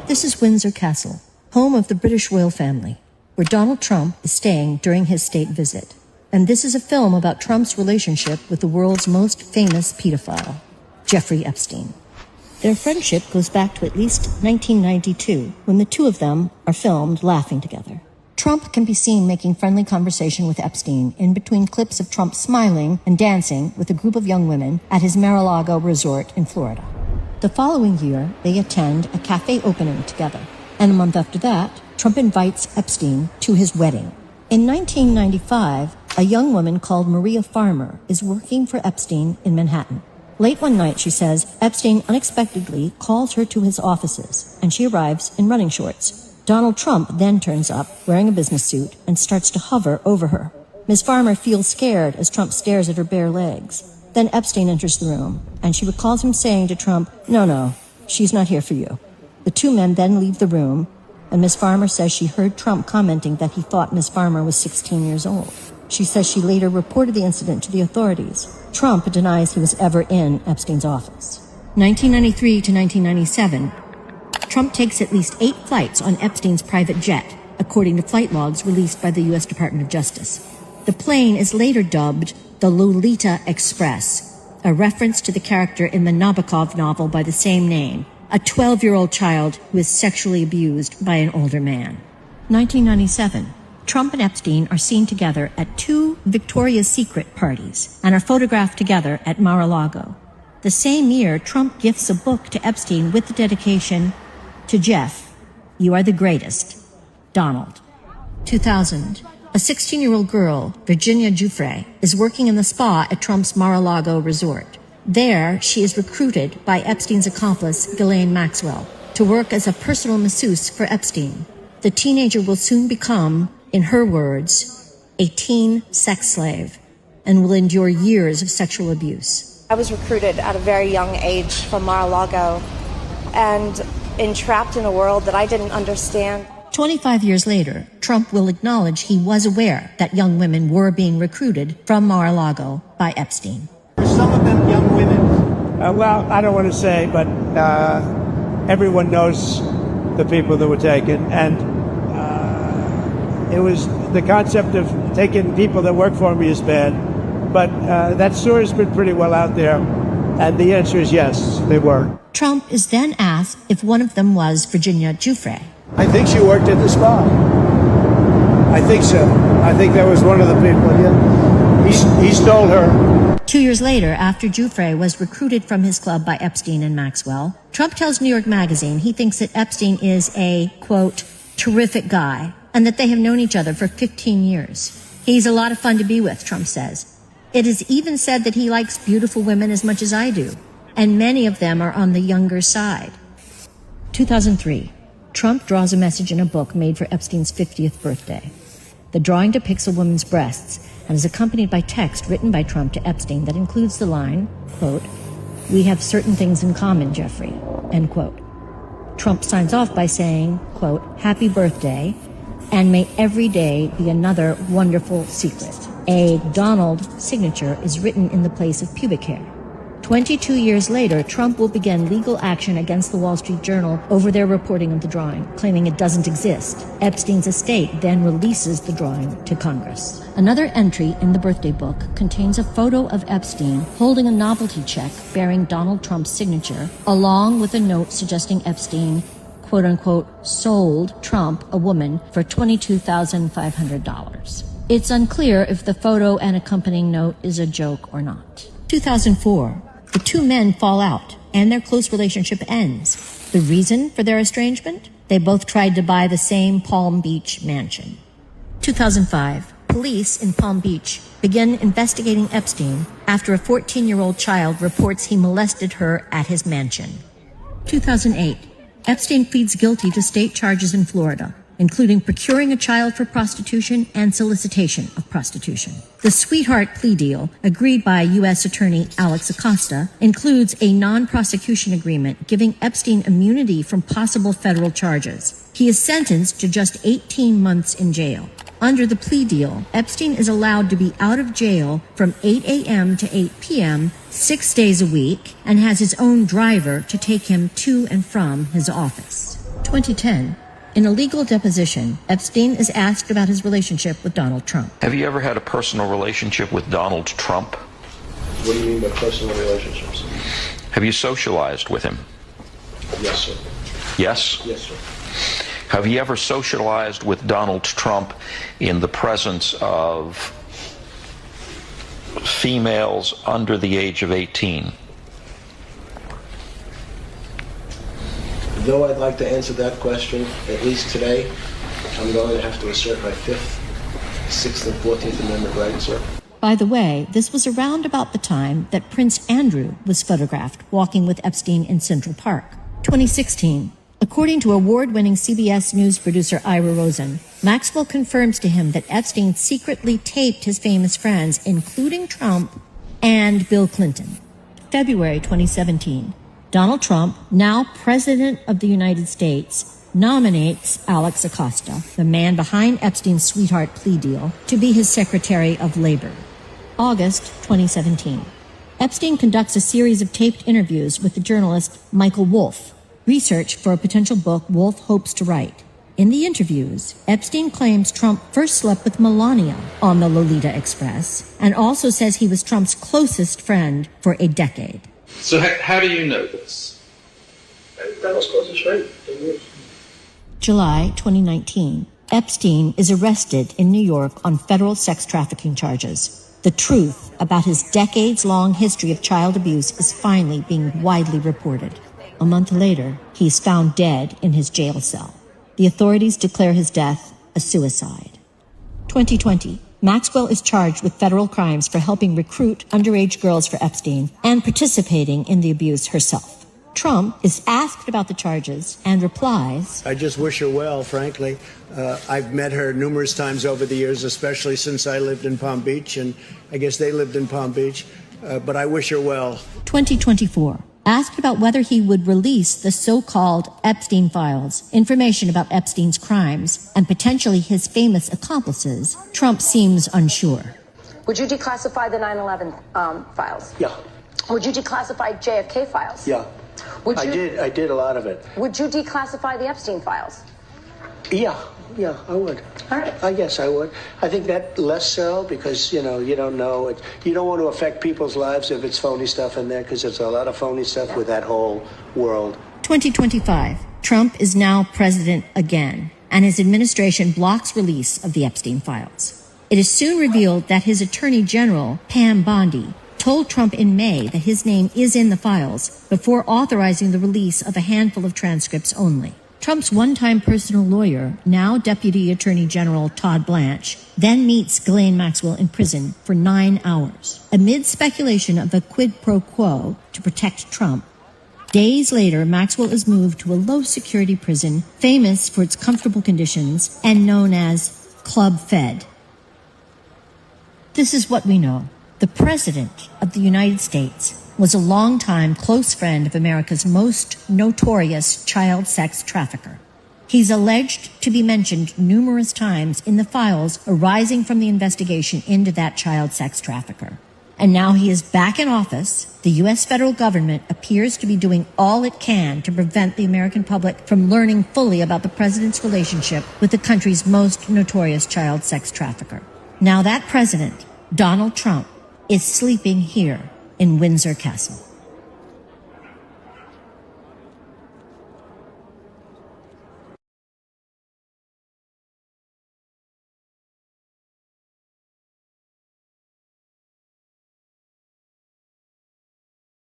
This is Windsor Castle, home of the British royal family, where Donald Trump is staying during his state visit. And this is a film about Trump's relationship with the world's most famous pedophile, Jeffrey Epstein. Their friendship goes back to at least 1992, when the two of them are filmed laughing together. Trump can be seen making friendly conversation with Epstein in between clips of Trump smiling and dancing with a group of young women at his Mar-a-Lago resort in Florida. The following year, they attend a cafe opening together. And a month after that, Trump invites Epstein to his wedding. In 1995, a young woman called Maria Farmer is working for Epstein in Manhattan. Late one night, she says, Epstein unexpectedly calls her to his offices, and she arrives in running shorts. Donald Trump then turns up, wearing a business suit, and starts to hover over her. Ms. Farmer feels scared as Trump stares at her bare legs. Then Epstein enters the room, and she recalls him saying to Trump, "No, she's not here for you." The two men then leave the room, and Ms. Farmer says she heard Trump commenting that he thought Ms. Farmer was 16 years old. She says she later reported the incident to the authorities. Trump denies he was ever in Epstein's office. 1993 to 1997, Trump takes at least 8 flights on Epstein's private jet, according to flight logs released by the U.S. Department of Justice. The plane is later dubbed the Lolita Express, a reference to the character in the Nabokov novel by the same name, a 12-year-old child who is sexually abused by an older man. 1997. Trump and Epstein are seen together at 2 Victoria's Secret parties and are photographed together at Mar-a-Lago. The same year, Trump gifts a book to Epstein with the dedication, "To Jeff, you are the greatest, Donald." 2000. A 16-year-old girl, Virginia Jeffrey, is working in the spa at Trump's Mar-a-Lago resort. There, she is recruited by Epstein's accomplice, Ghislaine Maxwell, to work as a personal masseuse for Epstein. The teenager will soon become, in her words, a teen sex slave, and will endure years of sexual abuse. I was recruited at a very young age from Mar-a-Lago and entrapped in a world that I didn't understand. 25 years later, Trump will acknowledge he was aware that young women were being recruited from Mar-a-Lago by Epstein. Are some of them young women? Well, I don't want to say, but everyone knows the people that were taken, and it was the concept of taking people that work for me is bad, but that story's been pretty well out there, and the answer is yes, they were. Trump is then asked if one of them was Virginia Jeffrey. I think she worked at the spa. I think so. I think that was one of the people, yeah. He stole her. 2 years later, after Jeffrey was recruited from his club by Epstein and Maxwell, Trump tells New York Magazine he thinks that Epstein is a, quote, terrific guy, and that they have known each other for 15 years. He's a lot of fun to be with, Trump says. It is even said that he likes beautiful women as much as I do, and many of them are on the younger side. 2003. Trump draws a message in a book made for Epstein's 50th birthday. The drawing depicts a woman's breasts and is accompanied by text written by Trump to Epstein that includes the line, quote, "We have certain things in common, Jeffrey," end quote. Trump signs off by saying, quote, "Happy birthday, and may every day be another wonderful secret." A Donald signature is written in the place of pubic hair. 22 years later, Trump will begin legal action against the Wall Street Journal over their reporting of the drawing, claiming it doesn't exist. Epstein's estate then releases the drawing to Congress. Another entry in the birthday book contains a photo of Epstein holding a novelty check bearing Donald Trump's signature, along with a note suggesting Epstein, quote-unquote, sold Trump a woman for $22,500. It's unclear if the photo and accompanying note is a joke or not. 2004. The two men fall out, and their close relationship ends. The reason for their estrangement? They both tried to buy the same Palm Beach mansion. 2005. Police in Palm Beach begin investigating Epstein after a 14-year-old child reports he molested her at his mansion. 2008. Epstein pleads guilty to state charges in Florida, including procuring a child for prostitution and solicitation of prostitution. The sweetheart plea deal, agreed by U.S. Attorney Alex Acosta, includes a non-prosecution agreement giving Epstein immunity from possible federal charges. He is sentenced to just 18 months in jail. Under the plea deal, Epstein is allowed to be out of jail from 8 a.m. to 8 p.m. 6 days a week and has his own driver to take him to and from his office. 2010. In a legal deposition, Epstein is asked about his relationship with Donald Trump. Have you ever had a personal relationship with Donald Trump? What do you mean by personal relationships? Have you socialized with him? Yes, sir. Yes? Yes, sir. Have you ever socialized with Donald Trump in the presence of females under the age of 18? Though I'd like to answer that question, at least today, I'm going to have to assert my 5th, 6th, and 14th Amendment rights, sir. By the way, this was around about the time that Prince Andrew was photographed walking with Epstein in Central Park. 2016. According to award-winning CBS News producer Ira Rosen, Maxwell confirms to him that Epstein secretly taped his famous friends, including Trump and Bill Clinton. February 2017. Donald Trump, now President of the United States, nominates Alex Acosta, the man behind Epstein's sweetheart plea deal, to be his Secretary of Labor. August 2017. Epstein conducts a series of taped interviews with the journalist Michael Wolff, research for a potential book Wolff hopes to write. In the interviews, Epstein claims Trump first slept with Melania on the Lolita Express and also says he was Trump's closest friend for a decade. So how do you know this? Donald's closest friend. July 2019. Epstein is arrested in New York on federal sex trafficking charges. The truth about his decades-long history of child abuse is finally being widely reported. A month later, he is found dead in his jail cell. The authorities declare his death a suicide. 2020. Maxwell is charged with federal crimes for helping recruit underage girls for Epstein and participating in the abuse herself. Trump is asked about the charges and replies, I just wish her well, frankly. I've met her numerous times over the years, especially since I lived in Palm Beach, and I guess they lived in Palm Beach. But I wish her well. 2024. Asked about whether he would release the so-called Epstein files, information about Epstein's crimes, and potentially his famous accomplices, Trump seems unsure. Would you declassify the 9/11 files? Yeah. Would you declassify JFK files? Yeah. Would you, I did a lot of it. Would you declassify the Epstein files? Yeah, I would. All right. Yes, I would. I think that less so because, you don't know. You don't want to affect people's lives if it's phony stuff in there because there's a lot of phony stuff with that whole world. 2025. Trump is now president again, and his administration blocks release of the Epstein files. It is soon revealed that his attorney general, Pam Bondi, told Trump in May that his name is in the files before authorizing the release of a handful of transcripts only. Trump's one-time personal lawyer, now Deputy Attorney General Todd Blanche, then meets Ghislaine Maxwell in prison for 9 hours. Amid speculation of a quid pro quo to protect Trump, days later, Maxwell is moved to a low-security prison famous for its comfortable conditions and known as Club Fed. This is what we know. The President of the United States was a longtime close friend of America's most notorious child sex trafficker. He's alleged to be mentioned numerous times in the files arising from the investigation into that child sex trafficker. And now he is back in office. The U.S. federal government appears to be doing all it can to prevent the American public from learning fully about the president's relationship with the country's most notorious child sex trafficker. Now that president, Donald Trump, is sleeping here in Windsor Castle.